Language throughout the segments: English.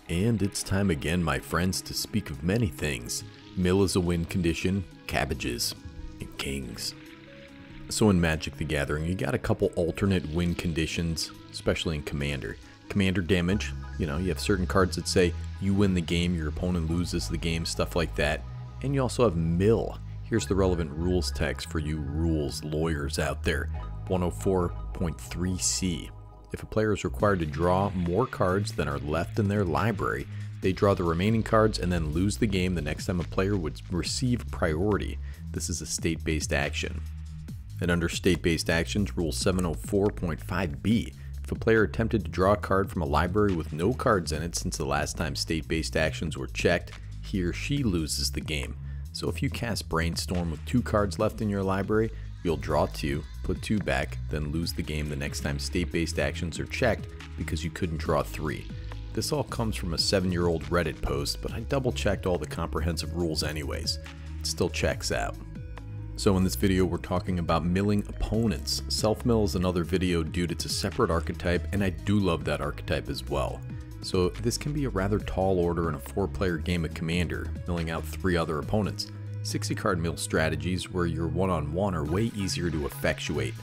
And it's time again, my friends, to speak of many things. Mill is a win condition, cabbages, and kings. So in Magic the Gathering, you got a couple alternate win conditions, especially in Commander. Commander damage, you have certain cards that say you win the game, your opponent loses the game, stuff like that. And you also have mill. Here's the relevant rules text for you rules lawyers out there. 104.3c. If a player is required to draw more cards than are left in their library, they draw the remaining cards and then lose the game the next time a player would receive priority. This is a state-based action. And under state-based actions, Rule 704.5b, if a player attempted to draw a card from a library with no cards in it since the last time state-based actions were checked, he or she loses the game. So if you cast Brainstorm with 2 cards left in your library, you'll draw 2, put 2 back, then lose the game the next time state-based actions are checked because you couldn't draw 3. This all comes from a 7-year-old Reddit post, but I double-checked all the comprehensive rules anyways. It still checks out. So in this video, we're talking about milling opponents. Self-mill is another video, dude. It's a separate archetype, and I do love that archetype as well. So this can be a rather tall order in a 4-player game of Commander, milling out 3 other opponents. 60-card mill strategies where you're one-on-one are way easier to effectuate.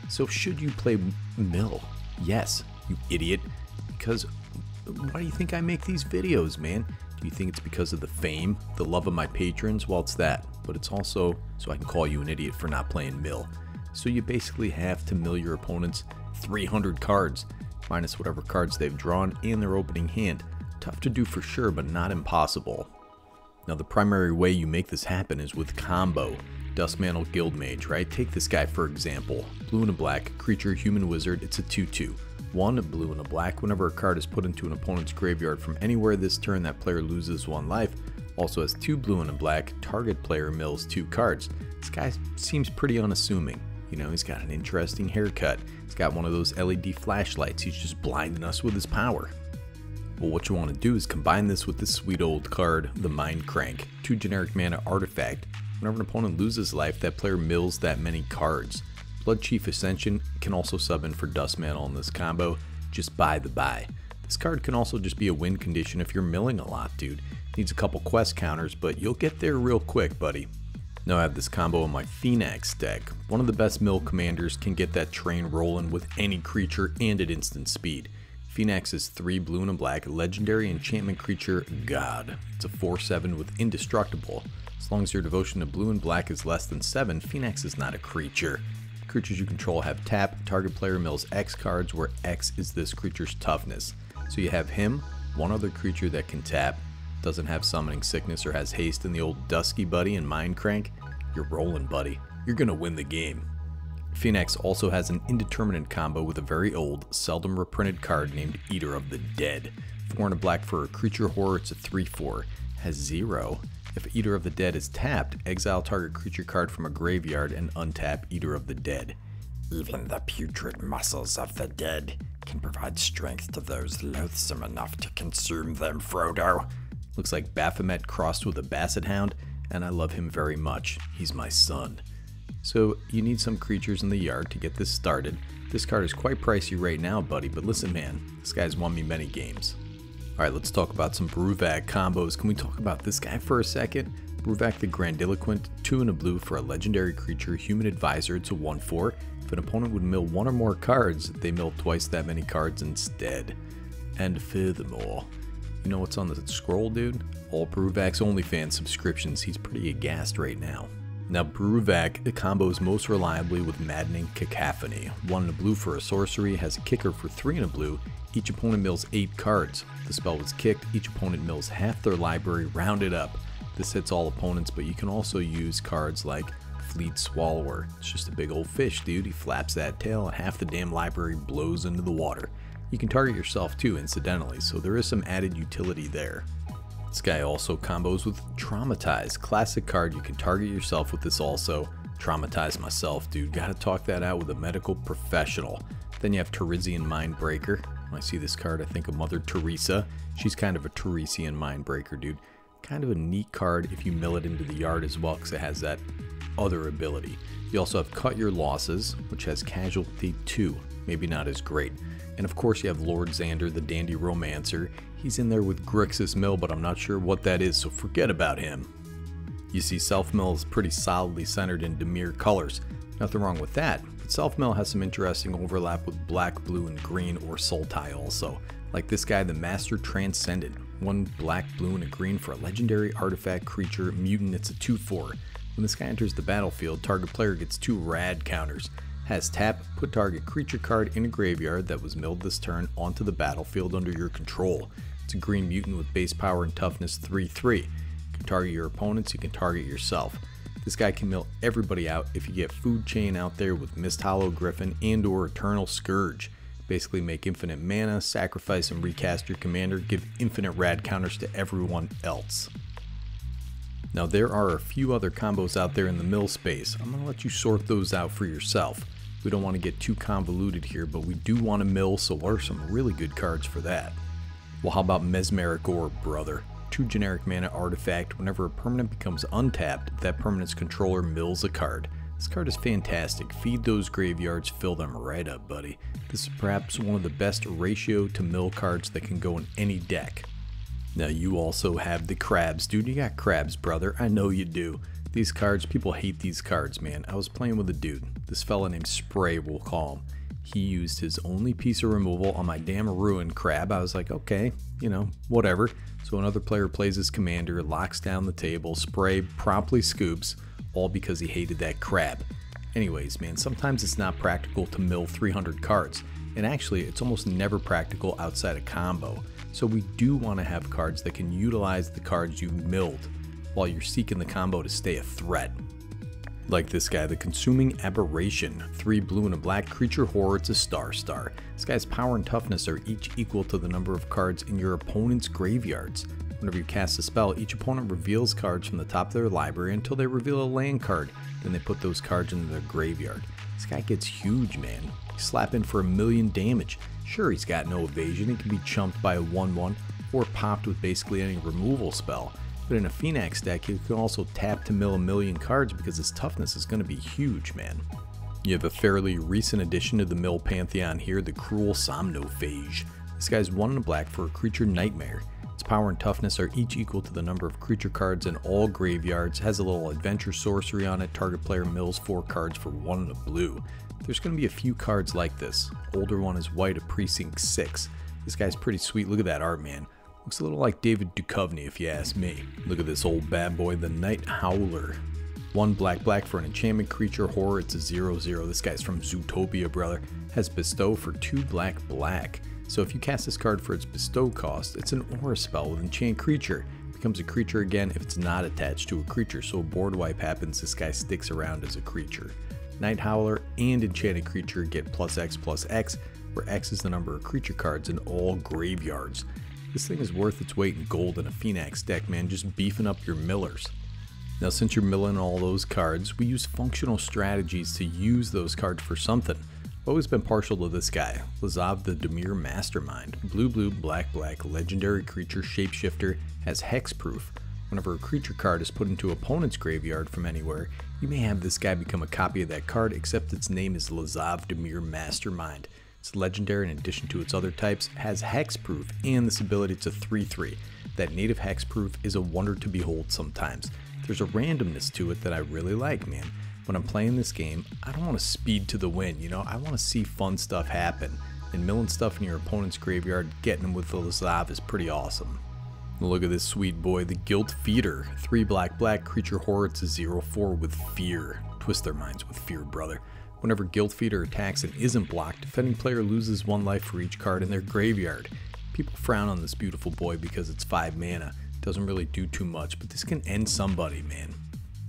So should you play mill? Yes, you idiot. Because why do you think I make these videos, man? Do you think it's because of the fame, the love of my patrons? Well, it's that. But it's also so I can call you an idiot for not playing mill. So you basically have to mill your opponents 300 cards, minus whatever cards they've drawn in their opening hand. Tough to do for sure, but not impossible. Now the primary way you make this happen is with combo. Duskmantle Guildmage, right? Take this guy for example. Blue and a black, creature, human wizard, it's a 2/2. 1 blue and a black, whenever a card is put into an opponent's graveyard from anywhere this turn, that player loses 1 life. Also has 2 blue and a black, target player mills 2 cards. This guy seems pretty unassuming. He's got an interesting haircut. He's got one of those LED flashlights. He's just blinding us with his power. Well, what you want to do is combine this with this sweet old card, the Mind Crank. 2 generic mana artifact. Whenever an opponent loses life, that player mills that many cards. Bloodchief Ascension can also sub in for Duskmantle in this combo, just by the by. This card can also just be a win condition if you're milling a lot, dude. Needs a couple quest counters, but you'll get there real quick, buddy. Now I have this combo in my Phenax deck. One of the best mill commanders can get that train rolling with any creature and at instant speed. Phenax is 3 blue and a black, legendary enchantment creature, God. It's a 4/7 with indestructible. As long as your devotion to blue and black is less than 7, Phenax is not a creature. Creatures you control have tap, target player mills X cards, where X is this creature's toughness. So you have him, one other creature that can tap, doesn't have summoning sickness or has haste, in the old Dusky Buddy and Mind Crank. You're rolling, buddy. You're gonna win the game. Phenax also has an indeterminate combo with a very old, seldom reprinted card named Eater of the Dead. 4 and a black for a creature horror, it's a 3/4. Has 0. If Eater of the Dead is tapped, exile target creature card from a graveyard and untap Eater of the Dead. Even the putrid muscles of the dead can provide strength to those loathsome enough to consume them, Frodo. Looks like Baphomet crossed with a Basset Hound, and I love him very much. He's my son. So you need some creatures in the yard to get this started. This card is quite pricey right now, buddy, but listen, man, this guy's won me many games. Alright, let's talk about some Bruvag combos. Can we talk about this guy for a second? Bruvag the Grandiloquent, 2 and a blue for a legendary creature, human advisor, it's a 1/4. If an opponent would mill 1 or more cards, they mill twice that many cards instead. And furthermore, you know what's on the scroll, dude? All Bruvag's OnlyFans subscriptions. He's pretty aghast right now. Now Bruvag combos most reliably with Maddening Cacophony. 1 and a blue for a sorcery, has a kicker for 3 and a blue. Each opponent mills 8 cards. The spell was kicked, each opponent mills half their library, rounded up. This hits all opponents, but you can also use cards like Fleet Swallower. It's just a big old fish, dude. He flaps that tail and half the damn library blows into the water. You can target yourself too, incidentally, so there is some added utility there. This guy also combos with Traumatize. Classic card, you can target yourself with this also. Traumatize myself, dude. Gotta talk that out with a medical professional. Then you have Teresian Mindbreaker. When I see this card, I think of Mother Teresa. She's kind of a Teresian Mindbreaker, dude. Kind of a neat card if you mill it into the yard as well, because it has that other ability. You also have Cut Your Losses, which has Casualty 2. Maybe not as great. And of course you have Lord Xander, the Dandy Romancer. He's in there with Grixis Mill, but I'm not sure what that is, so forget about him. You see, Self-Mill is pretty solidly centered in Dimir colors. Nothing wrong with that, but Self-Mill has some interesting overlap with black, blue, and green, or Sultai also. Like this guy, the Master Transcendent. 1 black, blue, and a green for a legendary artifact creature mutant. It's a 2/4. When this guy enters the battlefield, target player gets 2 rad counters. Has tap, put target creature card in a graveyard that was milled this turn onto the battlefield under your control. It's a green mutant with base power and toughness 3/3. You can target your opponents, you can target yourself. This guy can mill everybody out if you get Food Chain out there with Mist Hollow Griffin and or Eternal Scourge. Basically make infinite mana, sacrifice and recast your commander, give infinite rad counters to everyone else. Now there are a few other combos out there in the mill space. I'm going to let you sort those out for yourself. We don't want to get too convoluted here, but we do want to mill, so what are some really good cards for that? Well, how about Mesmeric Orb, brother? 2 generic mana artifact. Whenever a permanent becomes untapped, that permanent's controller mills a card. This card is fantastic. Feed those graveyards, fill them right up, buddy. This is perhaps one of the best ratio to mill cards that can go in any deck. Now you also have the crabs, dude. You got crabs, brother. I know you do. These cards, people hate these cards, man. I was playing with a dude. This fella named Spray, we'll call him. He used his only piece of removal on my damn Ruin crab. I was like, okay, you know, whatever. So another player plays his commander, locks down the table, Spray promptly scoops, all because he hated that crab. Anyways, man, sometimes it's not practical to mill 300 cards, and actually it's almost never practical outside a combo. So we do want to have cards that can utilize the cards you've milled while you're seeking the combo to stay a threat. Like this guy, the Consuming Aberration. 3 blue and a black creature horror, it's a star. This guy's power and toughness are each equal to the number of cards in your opponent's graveyards. Whenever you cast a spell, each opponent reveals cards from the top of their library until they reveal a land card. Then they put those cards into their graveyard. This guy gets huge, man. You slap in for 1,000,000 damage. Sure, he's got no evasion. He can be chumped by a 1/1 or popped with basically any removal spell. But in a Phenax deck, you can also tap to mill 1,000,000 cards because his toughness is going to be huge, man. You have a fairly recent addition to the mill pantheon here, the Cruel Somnophage. This guy's 1 and a black for a creature nightmare. Its power and toughness are each equal to the number of creature cards in all graveyards. Has a little adventure sorcery on it. Target player mills 4 cards for 1 and a blue. There's going to be a few cards like this. Older one is white, a Precinct 6. This guy's pretty sweet. Look at that art, man. Looks a little like David Duchovny if you ask me. Look at this old bad boy, the Night Howler. 1 black for an enchantment creature horror, it's a 0/0. This guy's from Zootopia, brother. Has bestow for 2 black. So if you cast this card for its bestow cost, it's an aura spell with enchant creature. It becomes a creature again if it's not attached to a creature, so a board wipe happens, this guy sticks around as a creature. Night Howler and enchanted creature get +X/+X, where X is the number of creature cards in all graveyards. This thing is worth its weight in gold in a Phenax deck, man, just beefing up your millers. Now since you're milling all those cards, we use functional strategies to use those cards for something. I've always been partial to this guy, Lazav the Dimir Mastermind. Blue, black, legendary creature, shapeshifter, has hexproof. Whenever a creature card is put into opponent's graveyard from anywhere, you may have this guy become a copy of that card, except its name is Lazav Dimir Mastermind. It's legendary in addition to its other types, has hexproof, and this ability to 3/3. That native hexproof is a wonder to behold sometimes. There's a randomness to it that I really like, man. When I'm playing this game, I don't want to speed to the win, you know? I want to see fun stuff happen. And milling stuff in your opponent's graveyard, getting them with the Lazav is pretty awesome. Look at this sweet boy, the Guilt Feeder. 3 black creature horror, it's a 0/4 with fear. Twist their minds with fear, brother. Whenever Guilt Feeder attacks and isn't blocked, defending player loses 1 life for each card in their graveyard. People frown on this beautiful boy because it's 5 mana. Doesn't really do too much, but this can end somebody, man.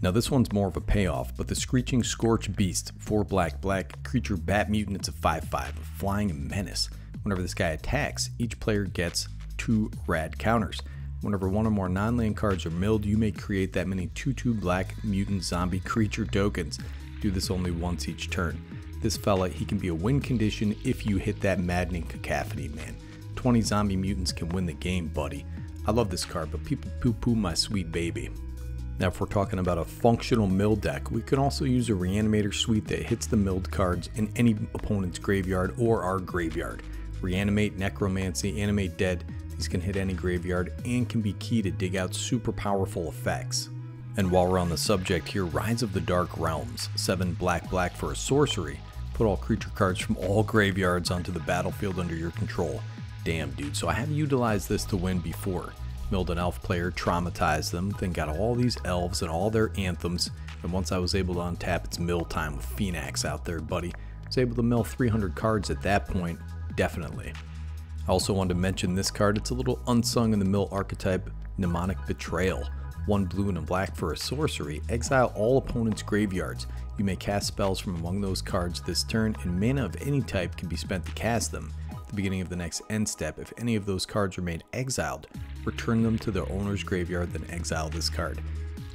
Now this one's more of a payoff, but the Screeching Scorch Beast, 4 black creature bat mutant, it's a 5/5, a flying menace. Whenever this guy attacks, each player gets 2 rad counters. Whenever 1 or more non-land cards are milled, you may create that many 2/2 black mutant zombie creature tokens. Do this only once each turn. This fella, he can be a win condition if you hit that maddening cacophony, man. 20 zombie mutants can win the game, buddy. I love this card, but people poo-poo my sweet baby. Now if we're talking about a functional mill deck, we can also use a Reanimator suite that hits the milled cards in any opponent's graveyard or our graveyard. Reanimate, Necromancy, Animate Dead. These can hit any graveyard and can be key to dig out super powerful effects. And while we're on the subject here, Rise of the Dark Realms. 7 black for a sorcery. Put all creature cards from all graveyards onto the battlefield under your control. Damn, dude, so I have utilized this to win before. Milled an elf player, traumatized them, then got all these elves and all their anthems, and once I was able to untap, it's mill time with Phenax out there, buddy. I was able to mill 300 cards at that point, definitely. I also wanted to mention this card. It's a little unsung in the mill archetype, Mnemonic Betrayal. 1 blue and a black for a sorcery. Exile all opponents' graveyards. You may cast spells from among those cards this turn, and mana of any type can be spent to cast them. At the beginning of the next end step, if any of those cards remain exiled, return them to their owner's graveyard, then exile this card.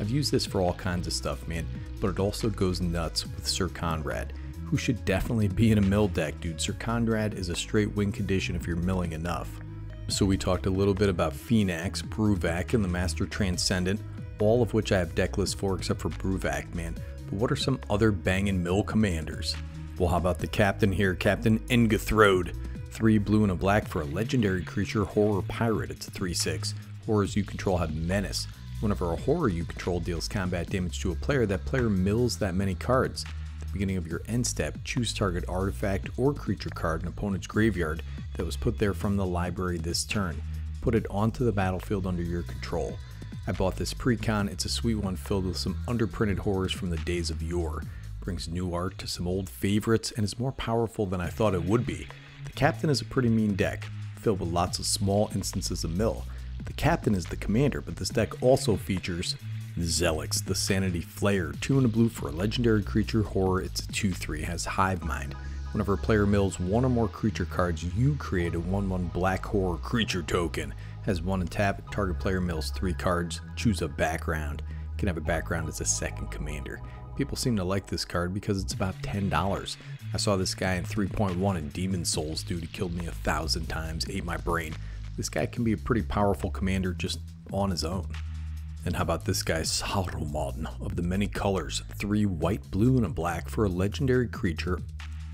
I've used this for all kinds of stuff, man, but it also goes nuts with Sir Conrad, who should definitely be in a mill deck, dude. Sir Conrad is a straight win condition if you're milling enough. So we talked a little bit about Phenax, Bruvak, and the Master Transcendent, all of which I have deck lists for except for Bruvak, man. But what are some other bangin' mill commanders? Well, how about the captain here, Captain Engathrode. 3 blue and a black for a legendary creature, Horror Pirate. It's a 3/6. Horrors you control have menace. Whenever a horror you control deals combat damage to a player, that player mills that many cards. At the beginning of your end step, choose target artifact or creature card in opponent's graveyard that was put there from the library this turn. Put it onto the battlefield under your control. I bought this pre-con. It's a sweet one filled with some underprinted horrors from the days of yore. Brings new art to some old favorites and is more powerful than I thought it would be. The captain is a pretty mean deck, filled with lots of small instances of mill. The captain is the commander, but this deck also features Zelix, the Sanity Flayer. 2 and a blue for a legendary creature, horror. It's a 2/3, has Hive Mind. Whenever a player mills 1 or more creature cards, you create a 1/1 black horror creature token. Has 1 and tap, target player mills 3 cards, choose a background. You can have a background as a second commander. People seem to like this card because it's about $10. I saw this guy in 3.1 in Demon Souls, dude. He killed me 1,000 times, ate my brain. This guy can be a pretty powerful commander just on his own. And how about this guy, Saruman of the Many Colors. 3 white, blue, and a black for a legendary creature,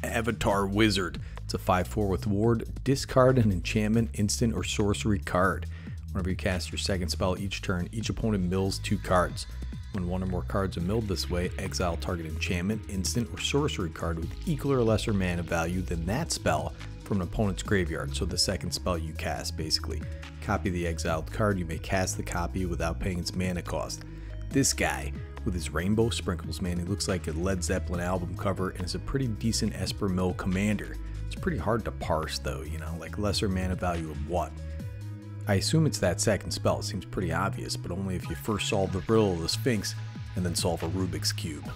Avatar Wizard. It's a 5/4 with ward. Discard an enchantment, instant, or sorcery card. Whenever you cast your second spell each turn, each opponent mills 2 cards. When 1 or more cards are milled this way, exile target enchantment, instant, or sorcery card with equal or lesser mana value than that spell from an opponent's graveyard, so the second spell you cast, basically. Copy the exiled card. You may cast the copy without paying its mana cost. This guy, with his rainbow sprinkles, man, he looks like a Led Zeppelin album cover and is a pretty decent Esper Mill commander. It's pretty hard to parse though, you know, like lesser mana value of what? I assume it's that second spell. It seems pretty obvious, but only if you first solve the riddle of the Sphinx and then solve a Rubik's Cube.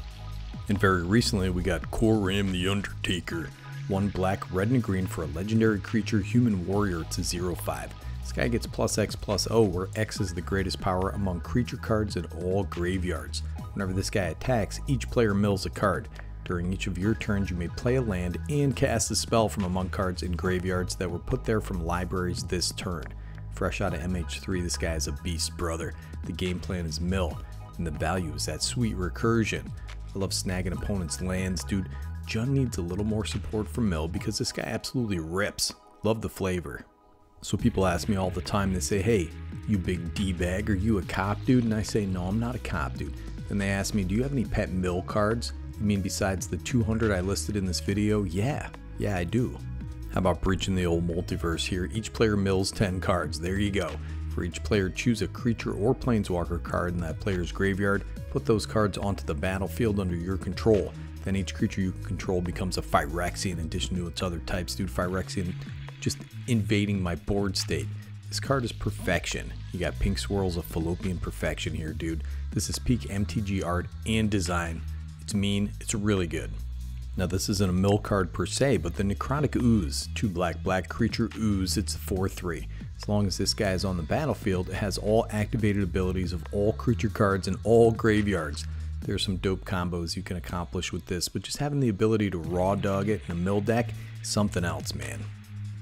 And very recently we got Coram the Undertaker. 1 black, red, and green for a legendary creature, human warrior. It's a 0/5. This guy gets +X/+O, where X is the greatest power among creature cards in all graveyards. Whenever this guy attacks, each player mills a card. During each of your turns, you may play a land and cast a spell from among cards in graveyards that were put there from libraries this turn. Fresh out of MH3, this guy is a beast, brother. The game plan is mill, and the value is that sweet recursion. I love snagging opponents' lands, dude. Jun needs a little more support from mill because this guy absolutely rips. Love the flavor. So people ask me all the time, they say, hey, you big D-bag, are you a cop, dude? And I say, no, I'm not a cop, dude. Then they ask me, do you have any pet mill cards? You mean besides the 200 I listed in this video? Yeah, I do. How about breaching the old multiverse here? Each player mills 10 cards. There you go. For each player, choose a creature or planeswalker card in that player's graveyard. Put those cards onto the battlefield under your control. Then each creature you control becomes a Phyrexian in addition to its other types. Dude, Phyrexian just invading my board state. This card is perfection. You got pink swirls of fallopian perfection here, dude. This is peak MTG art and design. It's mean, it's really good. Now this isn't a mill card per se, but the Necrotic Ooze, 2 black creature ooze, it's a 4/3. As long as this guy is on the battlefield, it has all activated abilities of all creature cards in all graveyards. There's some dope combos you can accomplish with this, but just having the ability to raw dog it in a mill deck is something else, man.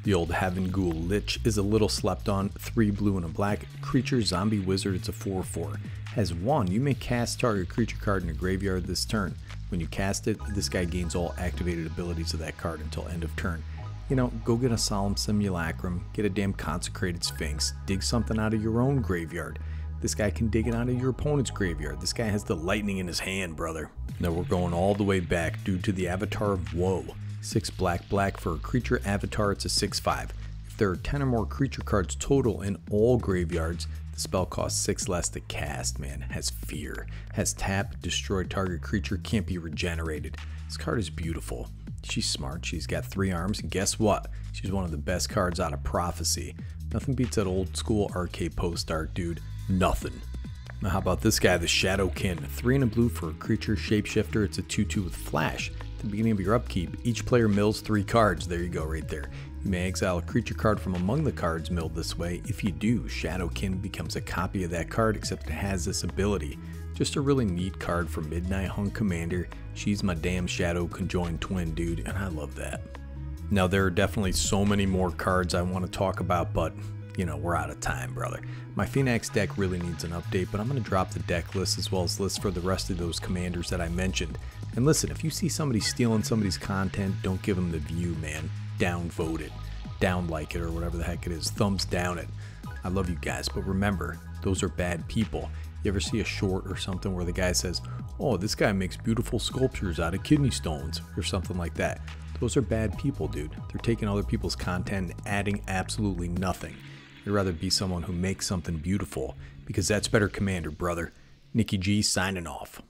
The old Havengul Lich is a little slept on, 3 blue and a black, creature zombie wizard, it's a 4/4. Has 1, you may cast target creature card in a graveyard this turn. When you cast it, this guy gains all activated abilities of that card until end of turn. You know, go get a Solemn Simulacrum, get a damn Consecrated Sphinx, dig something out of your own graveyard. This guy can dig it out of your opponent's graveyard. This guy has the lightning in his hand, brother. Now we're going all the way back due to the Avatar of Woe. 6 black for a creature avatar, it's a 6/5. If there are 10 or more creature cards total in all graveyards, the spell costs 6 less to cast, man. Has fear. Has tap, destroy target creature, can't be regenerated. This card is beautiful. She's smart, she's got 3 arms, and guess what? She's one of the best cards out of Prophecy. Nothing beats that old school arcade post art, dude. Nothing. Now how about this guy, the Shadowkin? 3 and a blue for a creature shapeshifter, it's a 2/2 with flash. At the beginning of your upkeep, each player mills 3 cards. There you go, right there. You may exile a creature card from among the cards milled this way. If you do, Shadowkin becomes a copy of that card, except it has this ability. Just a really neat card for Midnight Hung Commander. She's my damn Shadow conjoined twin, dude, and I love that. Now there are definitely so many more cards I want to talk about, but you know, we're out of time, brother. My Phenax deck really needs an update, but I'm going to drop the deck list as well as lists for the rest of those commanders that I mentioned. And listen, if you see somebody stealing somebody's content, don't give them the view, man. Downvote it. Down like it, or whatever the heck it is. Thumbs down it. I love you guys, but remember, those are bad people. You ever see a short or something where the guy says, oh, this guy makes beautiful sculptures out of kidney stones, or something like that? Those are bad people, dude. They're taking other people's content and adding absolutely nothing. I'd rather be someone who makes something beautiful, because that's better commander, brother. Nikki G signing off.